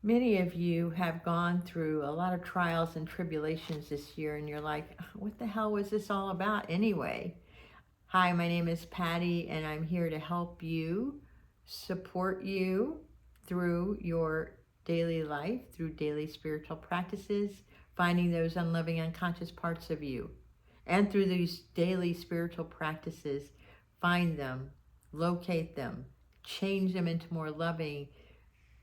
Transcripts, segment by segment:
Many of you have gone through a lot of trials and tribulations this year, and you're like, what the hell was this all about anyway? Hi, my name is Patty, and I'm here to help you, support you through your daily life, through daily spiritual practices, finding those unloving, unconscious parts of you. And through these daily spiritual practices, find them, locate them, change them into more loving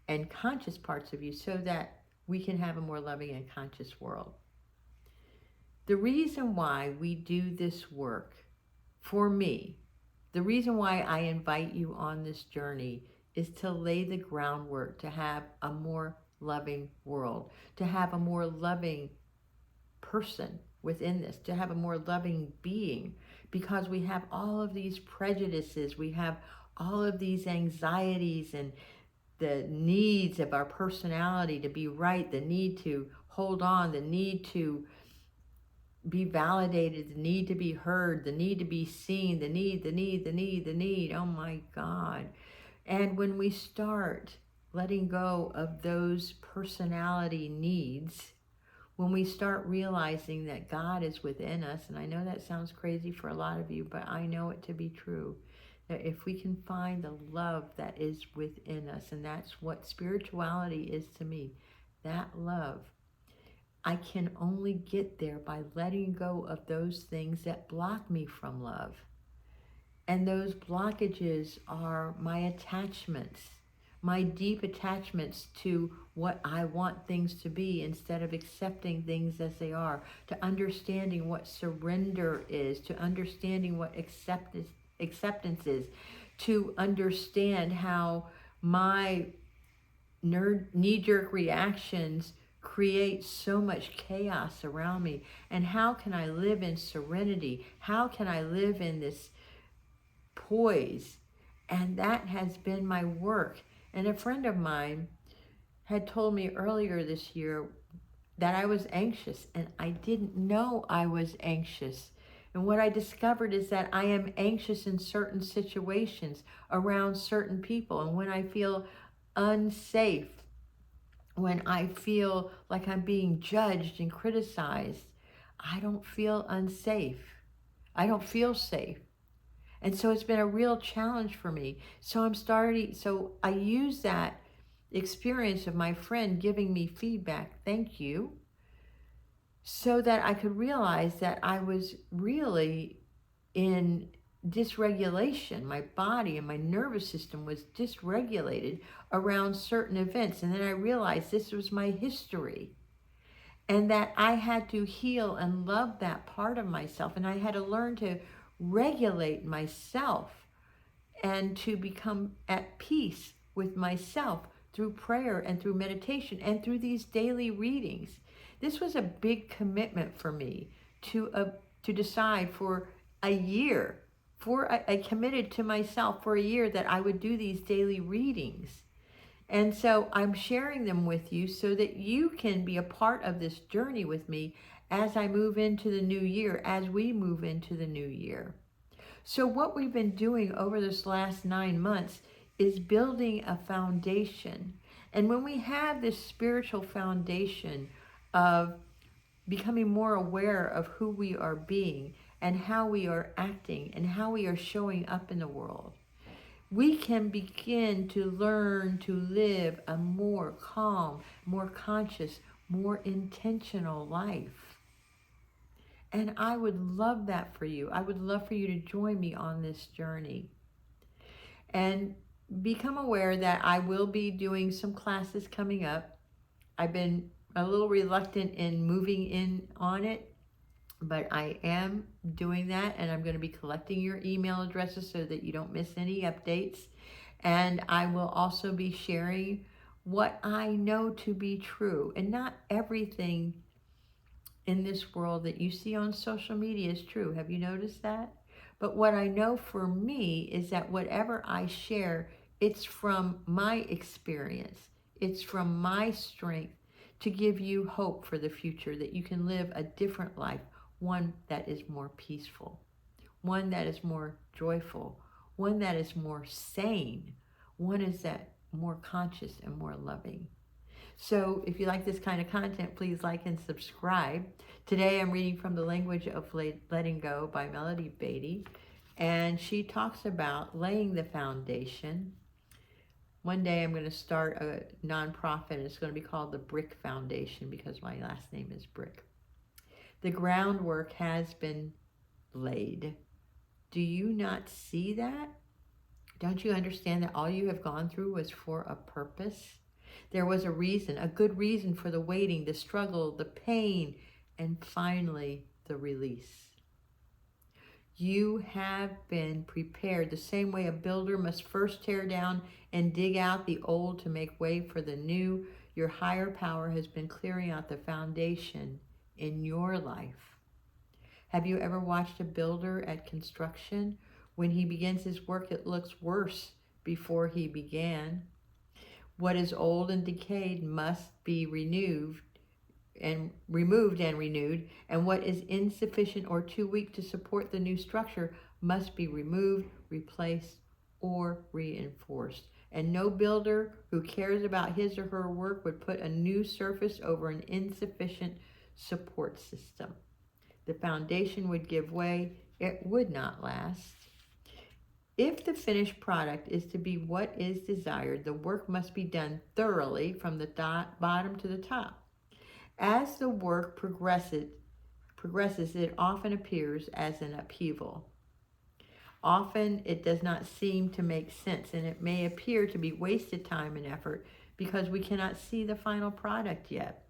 and conscious parts of you so that we can have a more loving and conscious world. The reason why we do this work, for me, the reason why I invite you on this journey is to lay the groundwork to have a more loving world, to have a more loving person within this, to have a more loving being, because we have all of these prejudices, we have all of these anxieties and the needs of our personality to be right, the need to hold on, the need to be validated, the need to be heard, the need to be seen, the need. Oh my God. And when we start letting go of those personality needs, when we start realizing that God is within us, and I know that sounds crazy for a lot of you, but I know it to be true, that if we can find the love that is within us, and that's what spirituality is to me, that love, I can only get there by letting go of those things that block me from love. And those blockages are my attachments, my deep attachments to what I want things to be instead of accepting things as they are, to understanding what surrender is, to understanding what acceptance is, to understand how my knee-jerk reactions create so much chaos around me. And how can I live in serenity? How can I live in this poise? And that has been my work. And a friend of mine had told me earlier this year that I was anxious, and I didn't know I was anxious. And what I discovered is that I am anxious in certain situations around certain people. And when I feel unsafe, when I feel like I'm being judged and criticized, I don't feel unsafe. I don't feel safe. And so it's been a real challenge for me. So I use that experience of my friend giving me feedback, thank you, so that I could realize that I was really in dysregulation. My body and my nervous system was dysregulated around certain events. And then I realized this was my history, and that I had to heal and love that part of myself. And I had to learn to regulate myself and to become at peace with myself through prayer and through meditation and through these daily readings. This was a big commitment for me to decide for a year. I committed to myself for a year that I would do these daily readings. And so I'm sharing them with you so that you can be a part of this journey with me as I move into the new year, as we move into the new year. So what we've been doing over this last 9 months is building a foundation. And when we have this spiritual foundation of becoming more aware of who we are being and how we are acting and how we are showing up in the world, we can begin to learn to live a more calm, more conscious, more intentional life. And I would love that for you. I would love for you to join me on this journey. And become aware that I will be doing some classes coming up. I've been a little reluctant in moving in on it, but I am doing that, and I'm going to be collecting your email addresses so that you don't miss any updates. And I will also be sharing what I know to be true. And not everything in this world that you see on social media is true. Have you noticed that? But what I know for me is that whatever I share, it's from my experience. It's from my strength to give you hope for the future, that you can live a different life, one that is more peaceful, one that is more joyful, one that is more sane, one is that more conscious and more loving. So if you like this kind of content, please like and subscribe. Today I'm reading from The Language of Letting Go by Melody Beattie, and she talks about laying the foundation. One day I'm going to start a nonprofit, and it's going to be called the Brick Foundation because my last name is Brick. The groundwork has been laid. Do you not see that? Don't you understand that all you have gone through was for a purpose? There was a reason, a good reason for the waiting, the struggle, the pain, and finally the release. You have been prepared the same way a builder must first tear down and dig out the old to make way for the new. Your higher power has been clearing out the foundation in your life. Have you ever watched a builder at construction? When he begins his work, it looks worse before he began. What is old and decayed must be removed and renewed, and what is insufficient or too weak to support the new structure must be removed, replaced, or reinforced. And no builder who cares about his or her work would put a new surface over an insufficient support system. The foundation would give way, it would not last. If the finished product is to be what is desired, the work must be done thoroughly from the bottom to the top. As the work progresses, it often appears as an upheaval. Often it does not seem to make sense, and it may appear to be wasted time and effort because we cannot see the final product yet.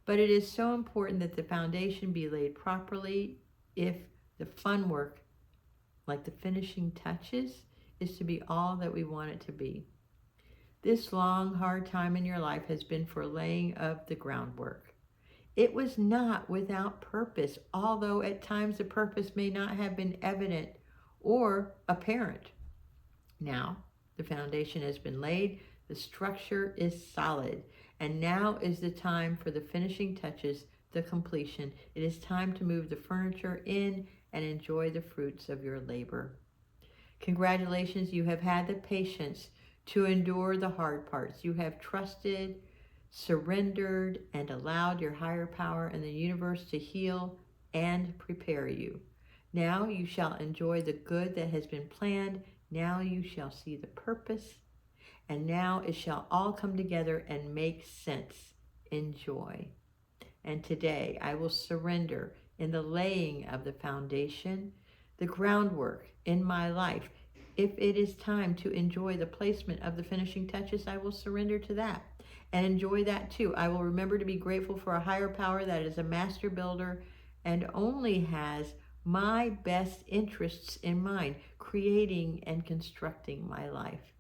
But it is so important that the foundation be laid properly if the fun work, like the finishing touches, is to be all that we want it to be. This long, hard time in your life has been for laying of the groundwork. It was not without purpose, although at times the purpose may not have been evident or apparent. Now, the foundation has been laid, the structure is solid, and now is the time for the finishing touches, the completion. It is time to move the furniture in and enjoy the fruits of your labor. Congratulations, you have had the patience to endure the hard parts. You have trusted, surrendered, and allowed your higher power and the universe to heal and prepare you. Now you shall enjoy the good that has been planned. Now you shall see the purpose, and now it shall all come together and make sense. Enjoy. And today I will surrender in the laying of the foundation, the groundwork in my life. If it is time to enjoy the placement of the finishing touches, I will surrender to that and enjoy that too. I will remember to be grateful for a higher power that is a master builder and only has my best interests in mind, creating and constructing my life.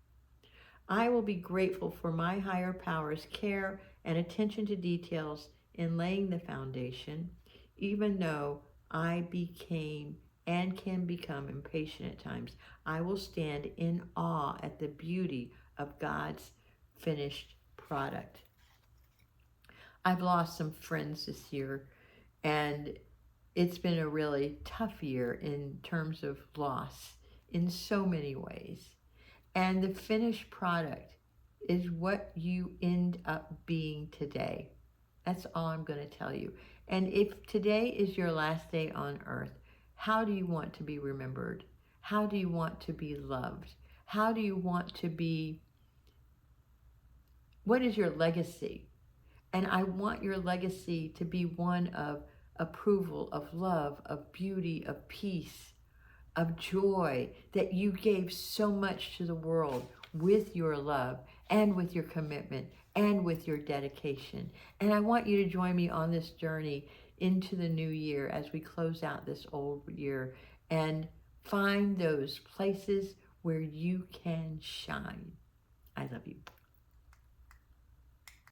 I will be grateful for my higher power's care and attention to details in laying the foundation, even though I became and can become impatient at times. I will stand in awe at the beauty of God's finished product. I've lost some friends this year, and it's been a really tough year in terms of loss in so many ways. And the finished product is what you end up being today. That's all I'm going to tell you. And if today is your last day on earth, how do you want to be remembered? How do you want to be loved? How do you want to be, what is your legacy? And I want your legacy to be one of approval, of love, of beauty, of peace, of joy, that you gave so much to the world with your love and with your commitment and with your dedication. And I want you to join me on this journey into the new year as we close out this old year and find those places where you can shine. I love you.